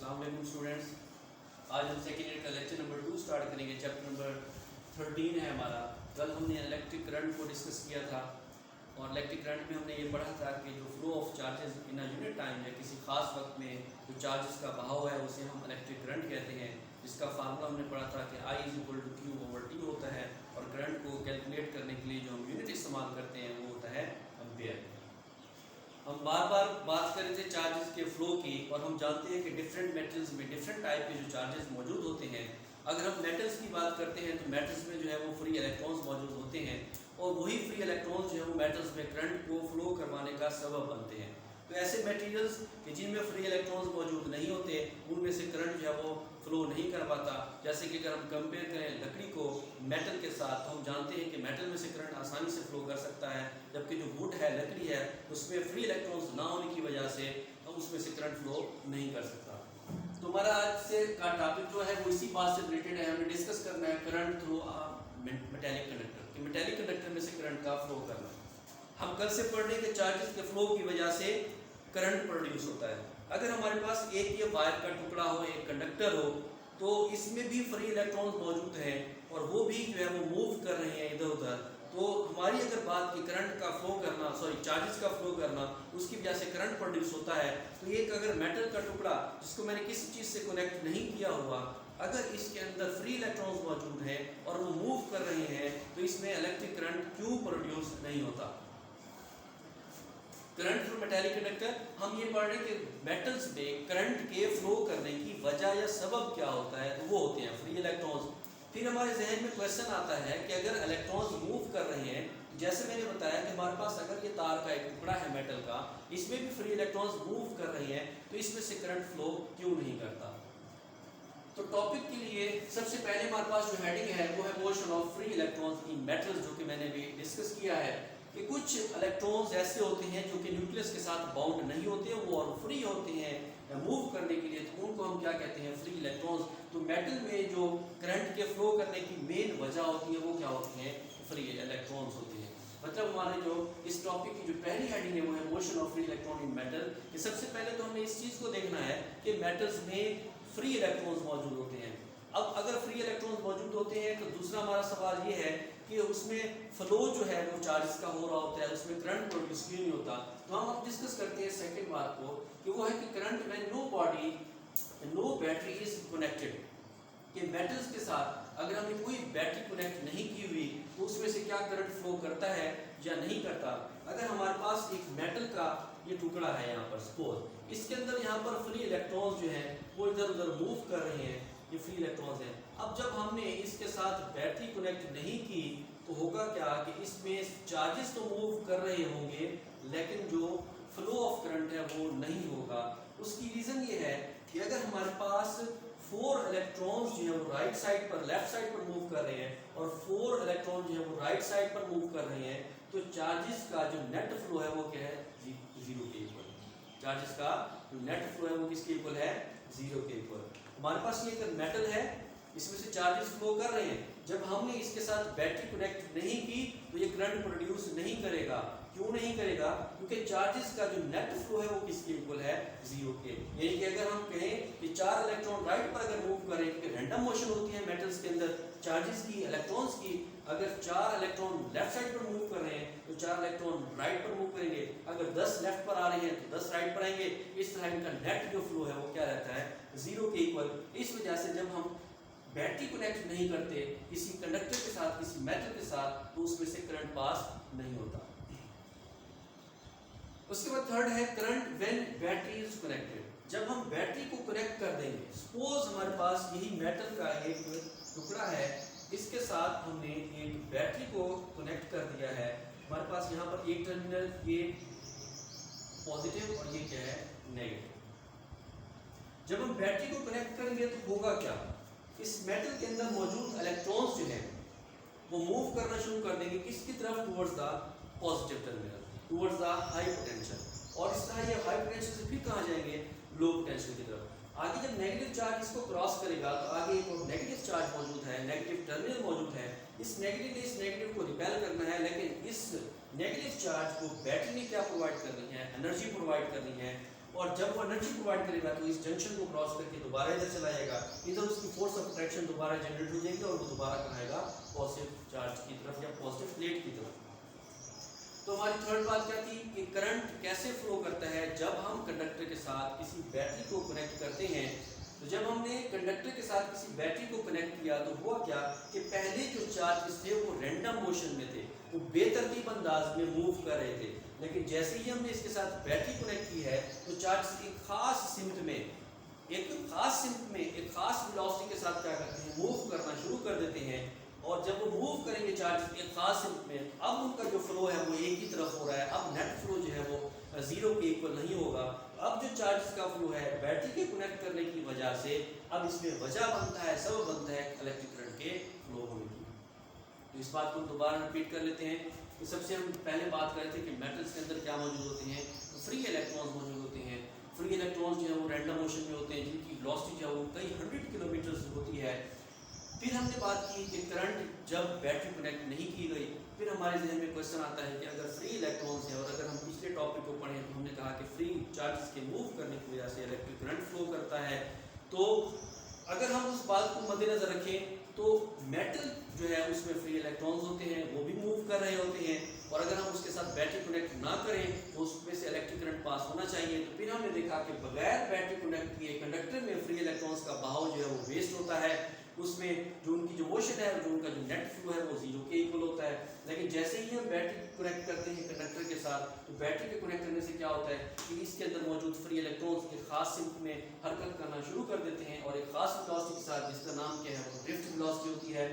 अस्सलाम वालेकुम स्टूडेंट्स। आज हम सेकेंड ईयर का लेक्चर नंबर 2 स्टार्ट करेंगे। चैप्टर नंबर 13 है हमारा। कल हमने इलेक्ट्रिक करंट को डिस्कस किया था और इलेक्ट्रिक करंट में हमने ये पढ़ा था कि जो flow of charges in a unit time है, किसी खास वक्त में जो चार्जेस का बहाव है उसे हम इलेक्ट्रिक करंट कहते हैं, जिसका फार्मूला हमने पढ़ा था कि I = Q/T होता है और करंट को कैलकुलेट करने के लिए जो हम यूनिट इस्तेमाल करते हैं वो होता है एम्पेयर। हम बार बार बात कर रहे थे चार्जेस के फ्लो की और हम जानते हैं कि डिफरेंट मेटल्स में डिफरेंट टाइप के जो चार्जेस मौजूद होते हैं। अगर हम मेटल्स की बात करते हैं तो मेटल्स में जो है वो फ्री इलेक्ट्रॉन्स मौजूद होते हैं और वही फ्री इलेक्ट्रॉन्स जो है वो मेटल्स में करंट को फ्लो करवाने का सबब बनते हैं। तो ऐसे मटेरियल्स कि जिनमें फ्री इलेक्ट्रॉन्स मौजूद नहीं होते उनमें से करंट जो है वो फ्लो नहीं कर पाता। जैसे कि अगर हम कंपेयर करें लकड़ी को मेटल के साथ तो हम जानते हैं कि मेटल में से करंट आसानी से फ्लो कर सकता है, जबकि जो वुड है, लकड़ी है, उसमें फ्री इलेक्ट्रॉन्स ना होने की वजह से हम उसमें से करंट फ्लो नहीं कर सकता। तो हमारा आज से का टॉपिक जो है वो इसी बात से रिलेटेड है। हमें डिस्कस करना है करंट थ्रू मेटेलिक कंडक्टर कि मेटेलिक कंडक्टर में से करंट का फ्लो करना। हम कल से पढ़ रहे हैं कि चार्जेस के फ्लो की वजह से करंट प्रोड्यूस होता है। अगर हमारे पास एक ये वायर का टुकड़ा हो, एक कंडक्टर हो, तो इसमें भी फ्री इलेक्ट्रॉन्स मौजूद हैं और वो भी जो है वो मूव कर रहे हैं इधर उधर। तो हमारी अगर बात की करंट का फ्लो करना, चार्जेस का फ्लो करना, उसकी वजह से करंट प्रोड्यूस होता है। तो एक अगर मेटल का टुकड़ा जिसको मैंने किसी चीज़ से कनेक्ट नहीं किया हुआ, अगर इसके अंदर फ्री इलेक्ट्रॉन्स मौजूद हैं और वो मूव कर रहे हैं तो इसमें इलेक्ट्रिक करंट क्यों प्रोड्यूस नहीं होता। करंट थ्रू मेटेलिक कंडक्टर हम ये पढ़ रहे हैं कि मेटल्स में करंट के फ्लो करने की वजह या सबब क्या होता है, तो वो होते हैं फ्री इलेक्ट्रॉन्स। फिर हमारे जहन में क्वेश्चन आता है कि अगर इलेक्ट्रॉन्स मूव कर रहे हैं, जैसे मैंने बताया कि हमारे पास अगर ये तार का एक टुकड़ा है मेटल का, इसमें भी फ्री इलेक्ट्रॉन्स मूव कर रहे हैं, तो इसमें से करंट फ्लो क्यों नहीं करता। तो टॉपिक के लिए सबसे पहले हमारे पास जो हेडिंग है वो है motion of free electrons in metals, जो कि मैंने भी डिस्कस किया है कि कुछ इलेक्ट्रॉन्स ऐसे होते हैं जो कि न्यूक्लियस के साथ बाउंड नहीं होते, वो और फ्री होते हैं मूव करने के लिए, तो उनको हम क्या कहते हैं, फ्री इलेक्ट्रॉन्स। तो मेटल में जो करंट के फ्लो करने की मेन वजह होती है वो क्या होती है, फ्री इलेक्ट्रॉन्स होती है। मतलब हमारे जो इस टॉपिक की जो पहली हेडिंग है वो है motion of free electron in metal. कि सबसे पहले तो हमने इस चीज़ को देखना है कि मेटल्स में फ्री इलेक्ट्रॉन्स मौजूद होते हैं। अब अगर फ्री इलेक्ट्रॉन्स मौजूद होते हैं तो दूसरा हमारा सवाल ये है कि उसमें फ्लो जो है वो चार्जेस का हो रहा होता है, उसमें करंट प्रोड्यूस क्यों नहीं होता। तो हम अब डिस्कस करते हैं सेकंड बात को कि वो है कि current when no battery is connected. कि मेटल्स के साथ अगर हमने कोई बैटरी कनेक्ट नहीं की हुई तो उसमें से क्या करंट फ्लो करता है या नहीं करता। अगर हमारे पास एक मेटल का ये टुकड़ा है यहाँ पर, सपोज इसके अंदर यहाँ पर फ्री इलेक्ट्रॉन्स जो हैं वो इधर उधर मूव कर रहे हैं, ये फ्री इलेक्ट्रॉन्स हैं। अब जब हमने इसके साथ बैटरी कनेक्ट नहीं की तो होगा क्या कि इसमें चार्जेस तो मूव कर रहे होंगे लेकिन जो फ्लो ऑफ करंट है वो नहीं होगा। उसकी रीज़न ये है कि अगर हमारे पास 4 इलेक्ट्रॉन्स जो है वो राइट साइड पर, लेफ्ट साइड पर मूव कर रहे हैं और 4 इलेक्ट्रॉन जो है वो राइट साइड पर मूव कर रहे हैं, तो चार्जेस का जो नेट फ्लो है वो क्या है, जीरो के इक्वल। चार्जेस का जो नेट फ्लो है वो किसके इक्वल है, जीरो के इक्वल। हमारे पास ये एक मेटल है, इसमें से चार्जेस फ्लो कर रहे हैं। जब हमने इसके साथ बैटरी कनेक्ट नहीं की तो ये करंट प्रोड्यूस नहीं करेगा। क्यों नहीं करेगा, क्योंकि चार्जेस का जो नेट फ्लो है वो किसके इक्वल है, जीरो के। यानी कि अगर हम कहें कि 4 इलेक्ट्रॉन राइट पर अगर मूव करें, क्योंकि रैंडम मोशन होती है मेटल्स के अंदर चार्जेस की, इलेक्ट्रॉन्स की, अगर 4 इलेक्ट्रॉन लेफ्ट साइड पर मूव कर रहे हैं तो 4 इलेक्ट्रॉन राइट पर मूव करेंगे। अगर 10 लेफ्ट पर आ रहे हैं तो 10 राइट पर आएंगे। इस तरह इनका नेट जो फ्लो है वो क्या रहता है, जीरो के इक्वल। इस वजह से जब हम बैटरी कनेक्ट नहीं करते किसी कंडक्टर के साथ, किसी मेटल के साथ, तो उसमें से करंट पास नहीं होता। उसके बाद थर्ड है current when battery is connected. जब हम बैटरी को कनेक्ट कर देंगे, सपोज हमारे पास यही मेटल का एक टुकड़ा है, इसके साथ हमने एक बैटरी को कनेक्ट कर दिया है। हमारे पास यहाँ पर एक टर्मिनल ये पॉजिटिव और ये क्या है, नेगेटिव। जब हम बैटरी को कनेक्ट करेंगे तो होगा क्या, इस मेटल के अंदर मौजूद इलेक्ट्रॉन्स जो हैं वो मूव करना शुरू कर देंगे किसकी तरफ, towards the positive terminal, towards the high potential. और इस तरह ये हाई पोटेंशियल से फिर कहाँ जाएंगे, लो पोटेंशियल की तरफ। आगे जब नेगेटिव चार्ज इसको क्रॉस करेगा तो आगे एक और नेगेटिव चार्ज मौजूद है, नेगेटिव टर्मिनल मौजूद है। इस नेगेटिव ने इस नेगेटिव को रिपेल करना है, लेकिन इस नेगेटिव चार्ज को बैटरी ने क्या प्रोवाइड करनी है, एनर्जी प्रोवाइड करनी है। और जब वो एनर्जी प्रोवाइड करेगा तो इस जंक्शन को क्रॉस करके दोबारा इधर चला जाएगा, इधर उसकी फोर्स ऑफ अट्रैक्शन दोबारा जनरेट हो जाएगी और वो दोबारा कहाँ आएगा, पॉजिटिव चार्ज की तरफ या पॉजिटिव प्लेट की तरफ। तो हमारी थर्ड बात क्या थी कि करंट कैसे फ्लो करता है जब हम कंडक्टर के साथ किसी बैटरी को कनेक्ट करते हैं। तो जब हमने कंडक्टर के साथ किसी बैटरी को कनेक्ट किया तो हुआ क्या कि पहले जो चार्जेस थे वो रैंडम मोशन में थे, वो बेतरतीब अंदाज में मूव कर रहे थे, लेकिन जैसे ही हमने इसके साथ बैटरी कनेक्ट की है तो चार्ज एक खास सिमत में, एक खास वेलोसिटी के साथ क्या करते हैं, मूव करना शुरू कर देते हैं। और जब वो मूव करेंगे चार्ज एक खास सिमत में, अब उनका जो फ्लो है वो एक ही तरफ हो रहा है, अब नेट फ्लो जो है वो जीरो के इक्वल नहीं होगा। अब जो चार्ज का फ्लो है बैटरी के कनेक्ट करने की वजह से अब इसमें वजह बनता है, सबब बनता है इलेक्ट्रिक करंट के फ्लो होने की। तो इस बात को दोबारा रिपीट कर लेते हैं। तो सबसे हम पहले बात कर रहे थे कि मेटल्स के अंदर क्या मौजूद होते हैं, तो फ्री इलेक्ट्रॉन्स मौजूद होते हैं। फ्री इलेक्ट्रॉन्स जो है वो रैंडम मोशन में होते हैं, जिनकी वेलोसिटी जो है वो कई 100 किलोमीटर होती है। फिर हमने बात की कि करंट जब बैटरी कनेक्ट नहीं की गई, फिर हमारे जहन में क्वेश्चन आता है कि अगर फ्री इलेक्ट्रॉन्स हैं और अगर हम पिछले टॉपिक को पढ़ें तो हमने कहा कि फ्री चार्जेस के मूव करने की वजह से इलेक्ट्रिक करंट फ्लो करता है। तो अगर हम उस बात को मद्देनजर रखें तो मेटल जो है उसमें फ्री इलेक्ट्रॉन्स होते हैं, वो भी मूव कर रहे होते हैं, और अगर हम उसके साथ बैटरी कनेक्ट ना करें तो उसमें से इलेक्ट्रिक करंट पास होना चाहिए। तो फिर हमने देखा कि बगैर बैटरी कनेक्ट किए कंडक्टर में फ्री इलेक्ट्रॉन्स का बहाव जो है वो वेस्ट होता है, उसमें जो उनकी जो मोशन है, जो उनका जो नेट फ्लो है वो जीरो के इक्वल होता है। लेकिन जैसे ही हम बैटरी कनेक्ट करते हैं कंडक्टर के साथ, तो बैटरी के कनेक्ट करने से क्या होता है कि इसके अंदर मौजूद फ्री इलेक्ट्रॉन्स एक खास सिमत में हरकत करना शुरू कर देते हैं, और एक खास वेलोसिटी के साथ, जिसका नाम क्या है, वो ड्रिफ्ट वेलोसिटी होती है,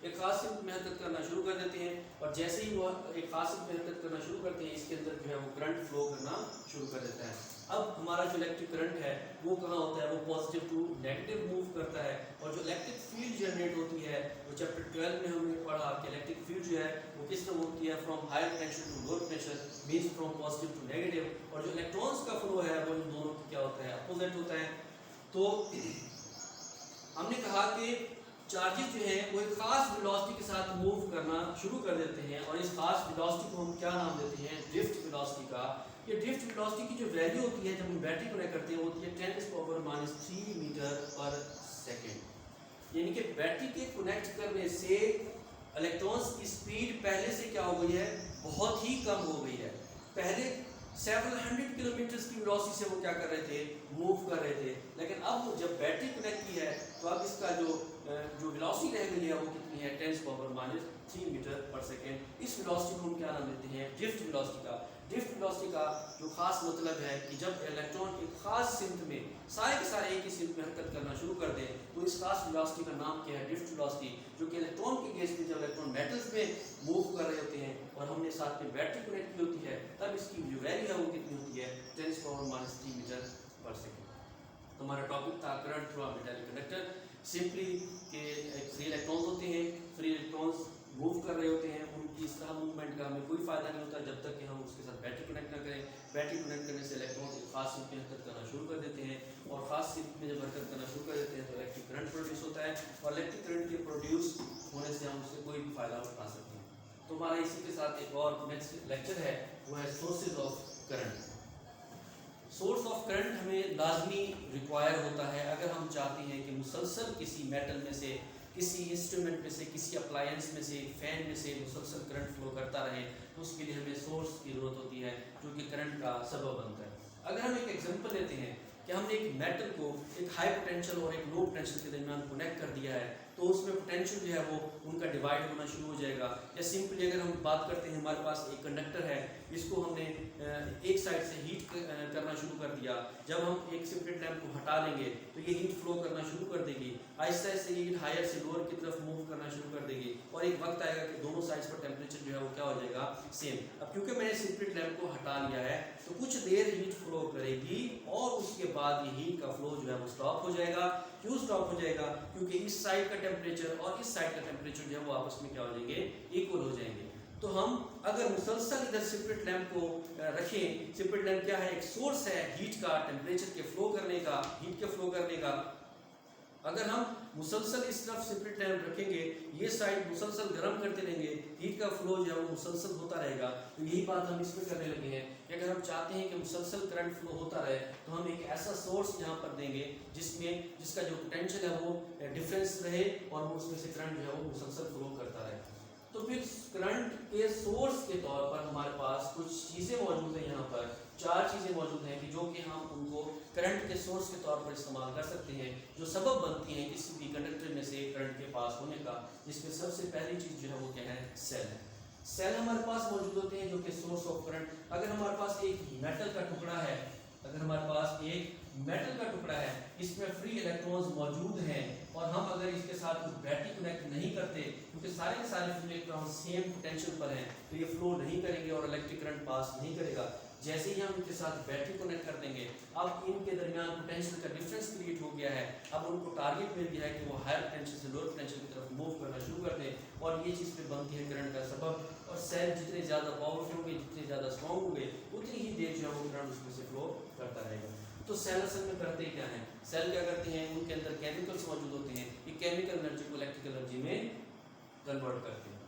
एक खास सिमत में हरकत करना शुरू कर देते हैं। और जैसे ही वो एक खास सिमत में हरकत करना शुरू करते हैं, इसके अंदर जो है वो करंट फ्लो करना शुरू कर देता है। अब हमारा जो इलेक्ट्रिक करंट है वो कहाँ होता है, वो पॉजिटिव टू नेगेटिव मूव करता है। और जो इलेक्ट्रिक फील्ड जनरेट होती है वो चैप्टर 12 में हमने पढ़ा कि इलेक्ट्रिक फील्ड जो है वो किस तरह होती है, from higher tension to lower tension, means from positive to negative. और जो इलेक्ट्रॉन्स का फ्लो है वो इन दोनों की क्या होता है, अपोजिट होता है। तो हमने कहा कि चार्जेस जो है वो एक खास वेलोसिटी के साथ मूव करना शुरू कर देते हैं, और इस खास वेलोसिटी को हम क्या नाम देते हैं, ड्रिफ्ट वेलोसिटी का। ये ड्रिफ्ट वेलोसिटी की जो वैल्यू होती है जब हम बैटरी कनेक्ट करते हैं वो होती है 10⁻³ मीटर पर सेकेंड। यानी कि बैटरी के कनेक्ट करने से इलेक्ट्रॉन्स की स्पीड पहले से क्या हो गई है, बहुत ही कम हो गई है। पहले सेवरल 100 किलोमीटर की वेलोसिटी से वो क्या कर रहे थे, मूव कर रहे थे, लेकिन अब जब बैटरी कनेक्ट की है तो अब इसका जो वेलोसिटी रह गई है वो कितनी है, 10⁻³ मीटर पर सेकेंड। इस वेलोसिटी को हम क्या नाम देते हैं, ड्रिफ्ट वेलोसिटी का। ड्रिफ्ट वेलोसिटी का जो खास मतलब है कि जब इलेक्ट्रॉन एक खास सिमत में, सारे के सारे एक ही सिमत में हरकत करना शुरू कर दें, तो इस खास वेलोसिटी का नाम क्या है, ड्रिफ्ट वेलोसिटी। जो कि इलेक्ट्रॉन के केस में जब इलेक्ट्रॉन मेटल्स में मूव कर रहे होते हैं और हमने साथ में बैटरी कनेक्ट की होती है, तब इसकी जो वैल्यू है वो कितनी होती है, 10⁻³ मीटर पर सेकेंड। तो हमारा टॉपिक था current through a metallic conductor. Simply के फ्री इलेक्ट्रॉन्स होते हैं, फ्री इलेक्ट्रॉन्स मूव कर रहे होते हैं, उनकी इस तरह मूवमेंट का हमें कोई फ़ायदा नहीं होता जब तक कि हम उसके साथ बैटरी कनेक्ट ना करें। बैटरी कनेक्ट करने से इलेक्ट्रॉन एक खास सिमत में हरकत करना शुरू कर देते हैं, और ख़ास सिमत में जब हरकत करना शुरू कर देते हैं तो इलेक्ट्रिक करंट प्रोड्यूस होता है, और इलेक्ट्रिक करंट के प्रोड्यूस होने से हम उससे कोई भी फ़ायदा उठा सकते हैं। तो हमारा इसी के साथ एक और नेक्स्ट लेक्चर है, वो है sources of current. Source of current हमें लाजमी रिक्वायर होता है अगर हम चाहते हैं कि मुसलसल किसी मेटल में से, किसी इंस्ट्रूमेंट में से, किसी अप्लायंस में से, फैन में से मुसलसल करंट फ्लो करता रहे, तो उसके लिए हमें सोर्स की ज़रूरत होती है जो कि करंट का सबब बनता है। अगर हम एक एग्जांपल लेते हैं कि हमने एक मेटल को एक हाई पोटेंशियल और एक लो पोटेंशियल के दरमियान कनेक्ट कर दिया है, तो उसमें पोटेंशियल जो है वो उनका डिवाइड होना शुरू हो जाएगा। या सिंपली अगर हम बात करते हैं, हमारे पास एक कंडक्टर है, इसको हमने एक साइड से हीट करना शुरू कर दिया, जब हम एक सेपरेट लैंप को हटा लेंगे तो ये हीट फ्लो करना शुरू कर देगी, आहिस्ता आहिस्ता ये हीट हायर से लोअर की तरफ मूव करना शुरू कर देगी, और एक वक्त आएगा कि दोनों साइड्स पर टेम्परेचर जो है वो क्या हो जाएगा, सेम। अब क्योंकि मैंने सेपरेट लैंप को हटा लिया है तो कुछ देर हीट फ्लो करेगी, और उसके बाद ये हीट का फ्लो जो है वो स्टॉप हो जाएगा। क्यों स्टॉप हो जाएगा, क्योंकि इस साइड का टेम्परेचर और इस साइड का टेम्परेचर जो है वो आपस में क्या हो जाएंगे, इक्वल हो जाएंगे। तो हम अगर मुसलसल इधर सेपरेट लैंप को रखें, सेपरेट लैंप क्या है, एक सोर्स है हीट का, टेम्परेचर के फ्लो करने का, हीट के फ्लो करने का, अगर हम मुसलसल इस तरफ सेपरेट लैंप रखेंगे, ये साइड मुसलसल गर्म करते रहेंगे, हीट का फ्लो जो है वो मुसलसल होता रहेगा। तो यही बात हम इसमें करने लगे हैं कि अगर हम चाहते हैं कि मुसलसल करंट फ्लो होता रहे तो हम एक ऐसा सोर्स यहाँ पर देंगे जिसका जो पोटेंशियल है वो डिफरेंस रहे और वो उसमें से करंट जो है वो मुसलसल फ्लो करता रहे। तो फिर करंट के सोर्स के तौर पर हमारे पास कुछ चीज़ें मौजूद हैं, यहाँ पर 4 चीज़ें मौजूद हैं कि जो कि हम उनको करंट के सोर्स के तौर पर इस्तेमाल कर सकते हैं, जो सबब बनती हैं किसी भी कंडक्टर में से करंट के पास होने का। जिसमें सबसे पहली चीज़ जो है वो क्या है, सेल है। सेल हमारे पास मौजूद होते हैं जो कि सोर्स ऑफ करंट। अगर हमारे पास एक मेटल का टुकड़ा है, अगर हमारे पास एक मेटल का टुकड़ा है, इसमें फ्री इलेक्ट्रॉन्स मौजूद हैं और हम अगर इसके साथ कुछ बैटरी कनेक्ट नहीं करते, क्योंकि सारे के सारे फ्री इलेक्ट्रॉन सेम पोटेंशियल पर हैं, तो ये फ्लो नहीं करेंगे और इलेक्ट्रिक करंट पास नहीं करेगा। जैसे ही हम इनके साथ बैटरी कनेक्ट कर देंगे, अब इनके दरमियान पोटेंशियल का डिफरेंस क्रिएट हो गया है। अब उनको टारगेट मिल गया है कि वो हायर पोटेंशियल से लोअर पोटेंशियल की तरफ मूव करना शुरू कर दें और ये चीज़ पे बनती है करंट का सबब। और सेल जितने ज़्यादा पावरफुल होंगे, जितने ज़्यादा स्ट्रॉन्ग होंगे, उतनी ही देर जो है वो करंट उसमें से फ्लो करता रहेगा। तो सेल असल में करते क्या हैं, सेल क्या करते हैं, उनके अंदर केमिकल्स मौजूद होते हैं, ये केमिकल एनर्जी को इलेक्ट्रिकल एनर्जी में कन्वर्ट करते हैं।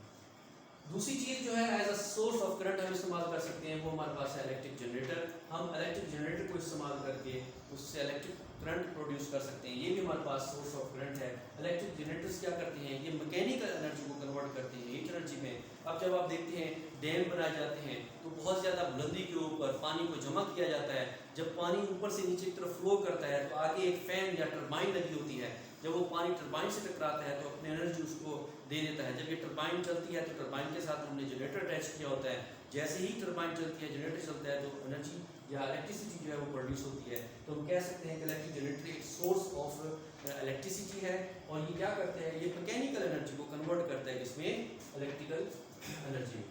दूसरी चीज़ जो है as a source of current हम इस्तेमाल कर सकते हैं, वो हमारे पास है इलेक्ट्रिक जनरेटर। हम इलेक्ट्रिक जनरेटर को इस्तेमाल करके उससे इलेक्ट्रिक करंट प्रोड्यूस कर सकते हैं, ये भी हमारे पास सोर्स ऑफ करंट है। इलेक्ट्रिक जनरेटर्स क्या करते हैं, ये मैकेनिकल एनर्जी को कन्वर्ट करते हैं हीट एनर्जी में। अब जब आप देखते हैं डैम बनाए जाते हैं तो बहुत ज़्यादा बुलंदी के ऊपर पानी को जमा किया जाता है। जब पानी ऊपर से नीचे की तरफ फ्लो करता है तो आगे एक फैन या टरबाइन लगी होती है। जब वो पानी टरबाइन से टकराता है तो अपनी एनर्जी उसको दे देता है। जब ये टरबाइन चलती है तो टरबाइन के साथ हमने जनरेटर अटैच किया होता है। जैसे ही टरबाइन चलती है, जनरेटर चलता है, तो एनर्जी या इलेक्ट्रिसिटी जो है वो प्रोड्यूस होती है। तो हम कह सकते हैं कि इलेक्ट्रिक जनरेटर एक सोर्स ऑफ इलेक्ट्रिसिटी है और ये क्या करते हैं, ये मैकेनिकल एनर्जी को कन्वर्ट करता है जिसमें इलेक्ट्रिकल एनर्जी।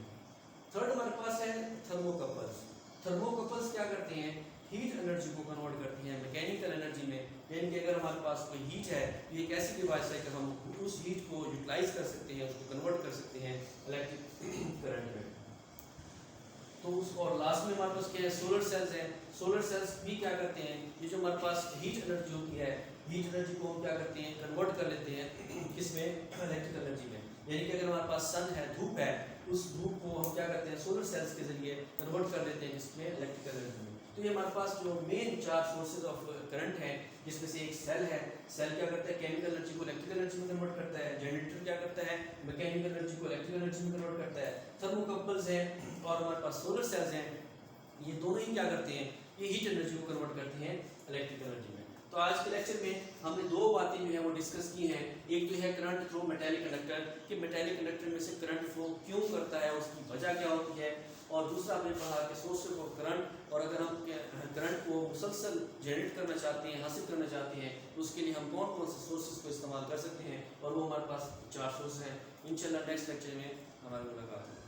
थर्ड हमारे पास है थर्मोकपल्स। थर्मोकपल्स क्या करते हैं, हीट एनर्जी को कन्वर्ट करती हैं मैकेनिकल एनर्जी में। यानी कि अगर हमारे पास कोई हीट है तो एक ऐसी डिवाइस है कि हम उस हीट को यूटिलाइज कर सकते हैं, उसको कन्वर्ट कर सकते हैं इलेक्ट्रिक करंट में। तो उस और लास्ट में हमारे पास क्या है, सोलर सेल्स हैं। सोलर सेल्स भी क्या करते हैं, ये जो हमारे पास हीट एनर्जी होती है, हीट एनर्जी को हम क्या करते हैं, कन्वर्ट कर लेते हैं किसमें, इलेक्ट्रिकल एनर्जी में। यानी कि अगर हमारे पास सन है, धूप है, उस धूप को हम क्या करते हैं, सोलर सेल्स के जरिए कन्वर्ट कर लेते हैं जिसमें इलेक्ट्रिकल एनर्जी में। तो ये हमारे पास जो मेन 4 सोर्सेज ऑफ करंट हैं, जिसमें से एक सेल है। सेल क्या करता है, केमिकल एनर्जी को इलेक्ट्रिकल एनर्जी में कन्वर्ट करता है। जनरेटर क्या करता है, मैकेनिकल एनर्जी को इलेक्ट्रिकल एनर्जी में कन्वर्ट करता है। थर्मोकपल्स हैं और हमारे पास सोलर सेल्स हैं, ये दोनों ही क्या करते हैं, ये हीट एनर्जी को कन्वर्ट करते हैं इलेक्ट्रिकल एनर्जी में। तो आज के लेक्चर में हमने 2 बातें जो है वो डिस्कस की हैं। एक तो है करंट थ्रू मेटेलिक कंडक्टर, कि मेटेलिक कंडक्टर में से करंट फ्लो क्यों करता है, उसकी वजह क्या होती है। और दूसरा हमने पढ़ा कि सोर्सेज ऑफ करंट, और अगर हम करंट को मुसलसल जनरेट करना चाहते हैं, हासिल करना चाहते हैं, तो उसके लिए हम कौन कौन से सोर्सेज को इस्तेमाल कर सकते हैं, और वो हमारे पास 4 सोर्स हैं। इंशाल्लाह नेक्स्ट लेक्चर में हमारी मुलाकात होगी।